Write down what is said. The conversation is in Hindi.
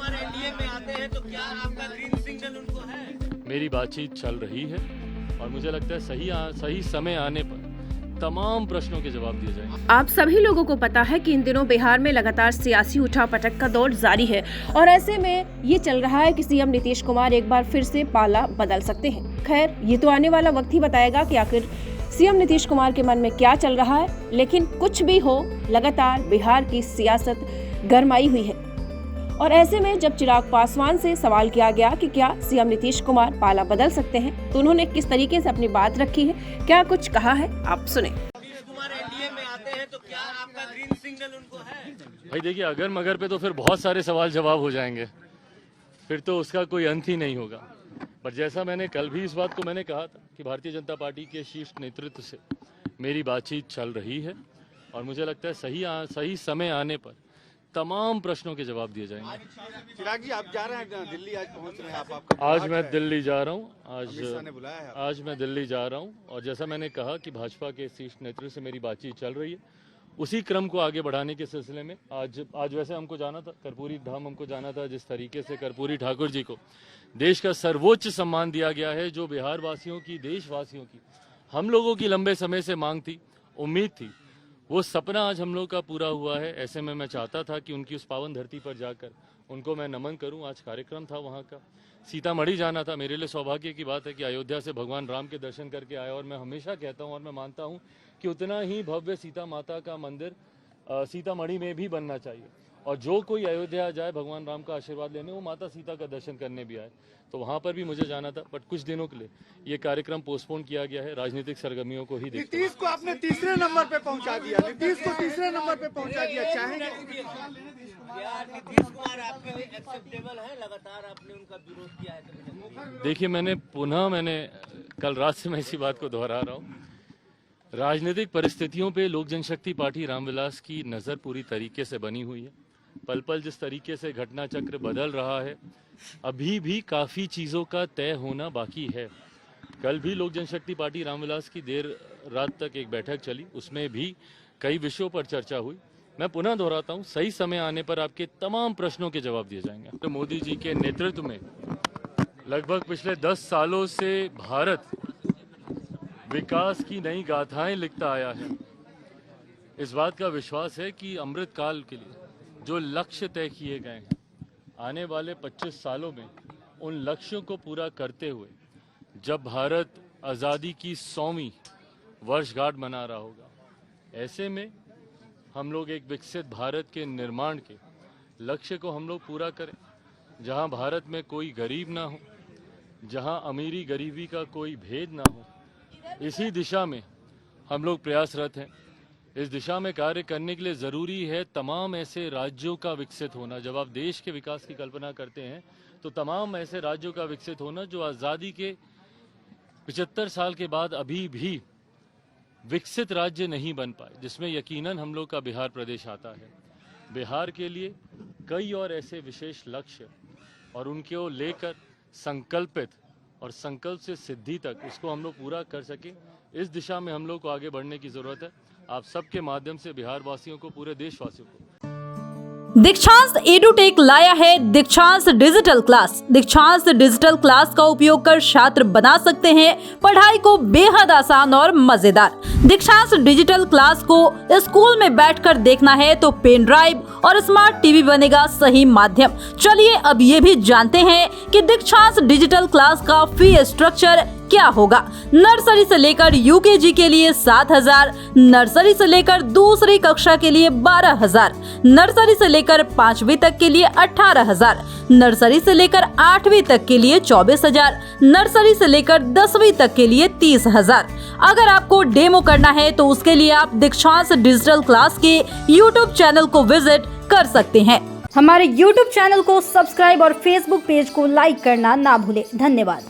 कुमार एनडीए में आते हैं तो क्या आपका ग्रीन सिग्नल उनको है? मेरी बातचीत चल रही है और मुझे लगता है सही समय आने पर तमाम प्रश्नों के जवाब दिए जाएंगे। आप सभी लोगों को पता है कि इन दिनों बिहार में लगातार सियासी उठापटक का दौर जारी है और ऐसे में ये चल रहा है कि सीएम नीतीश कुमार एक बार फिर से पाला बदल सकते हैं। खैर, ये तो आने वाला वक्त ही बताएगा कि आखिर सीएम नीतीश कुमार के मन में क्या चल रहा है। लेकिन कुछ भी हो, लगातार बिहार की सियासत गरमाई हुई है और ऐसे में जब चिराग पासवान से सवाल किया गया कि क्या सीएम नीतीश कुमार पाला बदल सकते हैं, तो उन्होंने किस तरीके से अपनी बात रखी है, क्या कुछ कहा है, आप सुने। नीतीश कुमार एनडीए में आते हैं तो क्या आपका ग्रीन सिग्नल उनको है? भाई देखिए, अगर मगर पे तो फिर बहुत सारे सवाल जवाब हो जाएंगे, फिर तो उसका कोई अंत ही नहीं होगा। पर जैसा मैंने कल भी इस बात को मैंने कहा था कि भारतीय जनता पार्टी के शीर्ष नेतृत्व से मेरी बातचीत चल रही है और मुझे लगता है सही समय आने पर तमाम प्रश्नों के जवाब दिए जाएंगे। चिराग जी, आप जा रहे हैं दिल्ली, आज पहुंच रहे हैं आपका आज मैं दिल्ली जा रहा हूँ। अमित शाह ने बुलाया है। आज मैं दिल्ली जा रहा हूँ और जैसा मैंने कहा कि भाजपा के शीर्ष नेतृत्व से मेरी बातचीत चल रही है, उसी क्रम को आगे बढ़ाने के सिलसिले में आज वैसे हमको जाना था, कर्पूरी धाम हमको जाना था। जिस तरीके से कर्पूरी ठाकुर जी को देश का सर्वोच्च सम्मान दिया गया है, जो बिहार वासियों की, देशवासियों की, हम लोगों की लंबे समय से मांग थी, उम्मीद थी, वो सपना आज हम लोग का पूरा हुआ है। ऐसे में मैं चाहता था कि उनकी उस पावन धरती पर जाकर उनको मैं नमन करूं। आज कार्यक्रम था वहां का, सीतामढ़ी जाना था। मेरे लिए सौभाग्य की बात है कि अयोध्या से भगवान राम के दर्शन करके आया और मैं हमेशा कहता हूं और मैं मानता हूं कि उतना ही भव्य सीता माता का मंदिर सीतामढ़ी में भी बनना चाहिए और जो कोई अयोध्या जाए भगवान राम का आशीर्वाद लेने, वो माता सीता का दर्शन करने भी आए। तो वहां पर भी मुझे जाना था, बट कुछ दिनों के लिए ये कार्यक्रम पोस्टपोन किया गया है। राजनीतिक सरगर्मियों को ही देखते नीतीश को आपने तीसरे नंबर पे पहुंचा दिया, नीतीश को तीसरे नंबर पे पहुंचा दिया, चाहेंगे? क्या नीतीश कुमार आपके लिए एक्सेप्टेबल है? लगातार आपने उनका विरोध किया है। देखिए, मैंने कल रात से मैं इसी बात को दोहरा रहा हूँ। राजनीतिक परिस्थितियों पे लोक जनशक्ति पार्टी रामविलास की नज़र पूरी तरीके से बनी हुई है। पल पल जिस तरीके से घटना चक्र बदल रहा है, अभी भी काफ़ी चीज़ों का तय होना बाकी है। कल भी लोक जनशक्ति पार्टी रामविलास की देर रात तक एक बैठक चली, उसमें भी कई विषयों पर चर्चा हुई। मैं पुनः दोहराता हूँ, सही समय आने पर आपके तमाम प्रश्नों के जवाब दिए जाएंगे। तो मोदी जी के नेतृत्व में लगभग पिछले 10 सालों से भारत विकास की नई गाथाएं लिखता आया है। इस बात का विश्वास है कि अमृत काल के लिए जो लक्ष्य तय किए गए हैं, आने वाले 25 सालों में उन लक्ष्यों को पूरा करते हुए जब भारत आज़ादी की 100वीं वर्षगांठ मना रहा होगा, ऐसे में हम लोग एक विकसित भारत के निर्माण के लक्ष्य को हम लोग पूरा करें, जहां भारत में कोई गरीब ना हो, जहां अमीरी गरीबी का कोई भेद ना हो। इसी दिशा में हम लोग प्रयासरत हैं। इस दिशा में कार्य करने के लिए ज़रूरी है तमाम ऐसे राज्यों का विकसित होना। जब आप देश के विकास की कल्पना करते हैं तो तमाम ऐसे राज्यों का विकसित होना जो आज़ादी के 75 साल के बाद अभी भी विकसित राज्य नहीं बन पाए, जिसमें यकीनन हम लोग का बिहार प्रदेश आता है। बिहार के लिए कई और ऐसे विशेष लक्ष्य और उनके लेकर संकल्पित और संकल्प से सिद्धि तक उसको हम लोग पूरा कर सके, इस दिशा में हम लोग को आगे बढ़ने की जरूरत है। आप सबके माध्यम से बिहार वासियों को, पूरे देशवासियों को दीक्षांत एडुटेक लाया है दीक्षांत डिजिटल क्लास। दीक्षांत डिजिटल क्लास का उपयोग कर छात्र बना सकते हैं पढ़ाई को बेहद आसान और मजेदार। दीक्षांत डिजिटल क्लास को स्कूल में बैठकर देखना है तो पेन ड्राइव और स्मार्ट टीवी बनेगा सही माध्यम। चलिए अब ये भी जानते हैं कि दीक्षांत डिजिटल क्लास का फी स्ट्रक्चर क्या होगा। नर्सरी से लेकर यूकेजी के लिए 7,000, नर्सरी से लेकर दूसरी कक्षा के लिए 12,000, नर्सरी से लेकर 5वीं तक के लिए 18,000, नर्सरी से लेकर 8वीं तक के लिए 24,000, नर्सरी से लेकर 10वीं तक के लिए 30,000। अगर आपको डेमो करना है तो उसके लिए आप दीक्षांत डिजिटल क्लास के YouTube चैनल को विजिट कर सकते हैं। हमारे YouTube चैनल को सब्सक्राइब और Facebook पेज को लाइक करना ना भूलें। धन्यवाद।